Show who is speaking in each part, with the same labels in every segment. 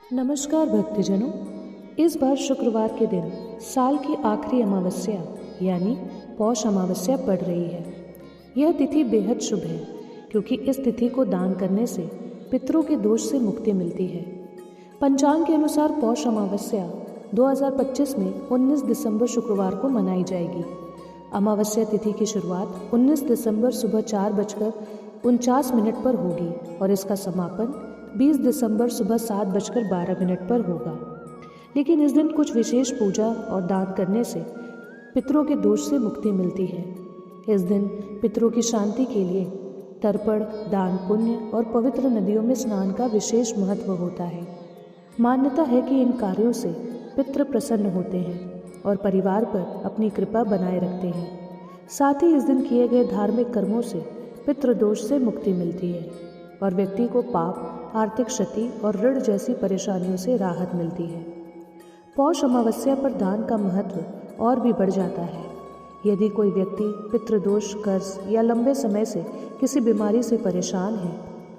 Speaker 1: नमस्कार भक्तजनों। इस बार शुक्रवार के दिन साल की आखिरी अमावस्या यानी पौष अमावस्या पड़ रही है। यह तिथि बेहद शुभ है क्योंकि इस तिथि को दान करने से पितरों के दोष से मुक्ति मिलती है। पंचांग के अनुसार पौष अमावस्या 2025 में 19 दिसंबर शुक्रवार को मनाई जाएगी। अमावस्या तिथि की शुरुआत 19 दिसंबर सुबह 4:49 पर होगी और इसका समापन 20 दिसंबर सुबह 7:12 पर होगा। लेकिन इस दिन कुछ विशेष पूजा और दान करने से पितरों के दोष से मुक्ति मिलती है। इस दिन पितरों की शांति के लिए तर्पण, दान पुण्य और पवित्र नदियों में स्नान का विशेष महत्व होता है। मान्यता है कि इन कार्यों से पितृ प्रसन्न होते हैं और परिवार पर अपनी कृपा बनाए रखते हैं। साथ ही इस दिन किए गए धार्मिक कर्मों से पितृदोष से मुक्ति मिलती है और व्यक्ति को पाप, आर्थिक क्षति और ऋण जैसी परेशानियों से राहत मिलती है। पौष अमावस्या पर दान का महत्व और भी बढ़ जाता है। यदि कोई व्यक्ति पितृदोष, कर्ज या लंबे समय से किसी बीमारी से परेशान है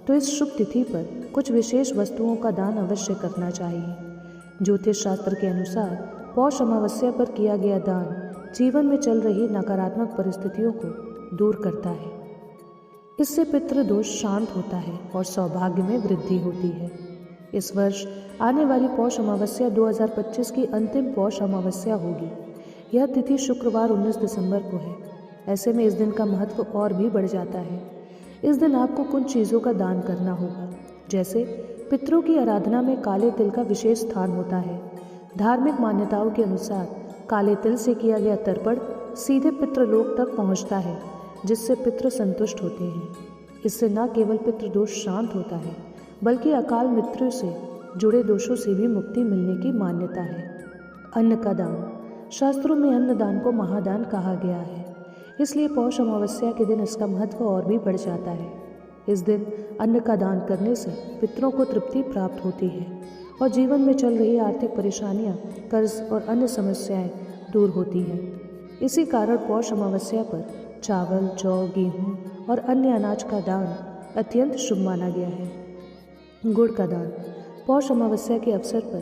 Speaker 1: तो इस शुभ तिथि पर कुछ विशेष वस्तुओं का दान अवश्य करना चाहिए। ज्योतिष शास्त्र के अनुसार पौष अमावस्या पर किया गया दान जीवन में चल रही नकारात्मक परिस्थितियों को दूर करता है। इससे पितृदोष शांत होता है और सौभाग्य में वृद्धि होती है। इस वर्ष आने वाली पौष अमावस्या 2025 की अंतिम पौष अमावस्या होगी। यह तिथि शुक्रवार 19 दिसंबर को है। ऐसे में इस दिन का महत्व और भी बढ़ जाता है। इस दिन आपको कुछ चीज़ों का दान करना होगा, जैसे पितरों की आराधना में काले तिल का विशेष स्थान होता है। धार्मिक मान्यताओं के अनुसार काले तिल से किया गया तर्पण सीधे पितृलोक तक पहुँचता है, जिससे पितृ संतुष्ट होते हैं। इससे न केवल पितृदोष शांत होता है बल्कि अकाल मृत्यु से जुड़े दोषों से भी मुक्ति मिलने की मान्यता है। अन्न का दान। शास्त्रों में अन्न दान को महादान कहा गया है, इसलिए पौष अमावस्या के दिन इसका महत्व और भी बढ़ जाता है। इस दिन अन्न का दान करने से पितरों को तृप्ति प्राप्त होती है और जीवन में चल रही आर्थिक परेशानियां, कर्ज और अन्य समस्याएं दूर होती हैं। इसी कारण पौष अमावस्या पर चावल, जौ, गेहूँ और अन्य अनाज का दान अत्यंत शुभ माना गया है। गुड़ का दान। पौष अमावस्या के अवसर पर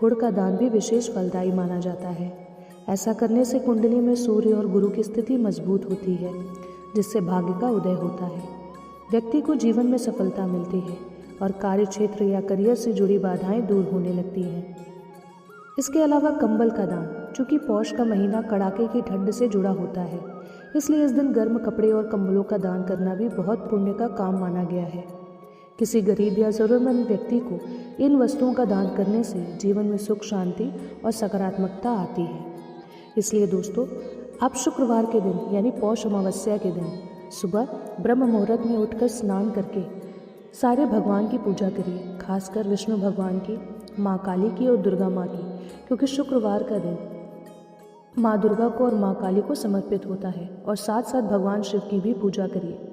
Speaker 1: गुड़ का दान भी विशेष फलदायी माना जाता है। ऐसा करने से कुंडली में सूर्य और गुरु की स्थिति मजबूत होती है, जिससे भाग्य का उदय होता है। व्यक्ति को जीवन में सफलता मिलती है और कार्य क्षेत्र या करियर से जुड़ी बाधाएं दूर होने लगती हैं। इसके अलावा कंबल का दान। चूँकि पौष का महीना कड़ाके की ठंड से जुड़ा होता है, इसलिए इस दिन गर्म कपड़े और कंबलों का दान करना भी बहुत पुण्य का काम माना गया है। किसी गरीब या ज़रूरतमंद व्यक्ति को इन वस्तुओं का दान करने से जीवन में सुख, शांति और सकारात्मकता आती है। इसलिए दोस्तों, आप शुक्रवार के दिन यानी पौष अमावस्या के दिन सुबह ब्रह्म मुहूर्त में उठकर स्नान करके सारे भगवान की पूजा करिए, खासकर विष्णु भगवान की, माँ काली की और दुर्गा माँ की, क्योंकि शुक्रवार का दिन माँ दुर्गा को और माँ काली को समर्पित होता है। और साथ साथ भगवान शिव की भी पूजा करिए।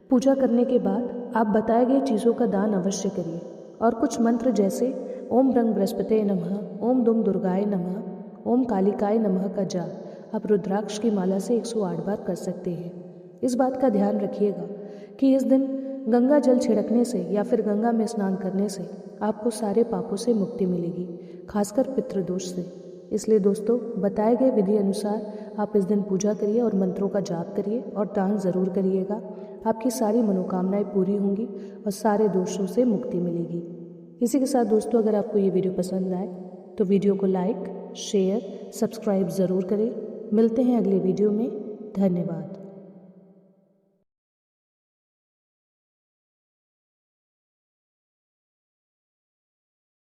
Speaker 1: पूजा करने के बाद आप बताए गए चीज़ों का दान अवश्य करिए और कुछ मंत्र जैसे ओम रंग बृहस्पते नमः, ओम दुम दुर्गाय नमः, ओम कालिकाय नमः का जाप आप रुद्राक्ष की माला से 108 बार कर सकते हैं। इस बात का ध्यान रखिएगा कि इस दिन गंगा जल छिड़कने से या फिर गंगा में स्नान करने से आपको सारे पापों से मुक्ति मिलेगी, खासकर पितृदोष से। इसलिए दोस्तों, बताए गए विधि अनुसार आप इस दिन पूजा करिए और मंत्रों का जाप करिए और दान ज़रूर करिएगा। आपकी सारी मनोकामनाएं पूरी होंगी और सारे दोषों से मुक्ति मिलेगी। इसी के साथ दोस्तों, अगर आपको ये वीडियो पसंद आए तो वीडियो को लाइक, शेयर, सब्सक्राइब ज़रूर करें। मिलते हैं अगले वीडियो में। धन्यवाद।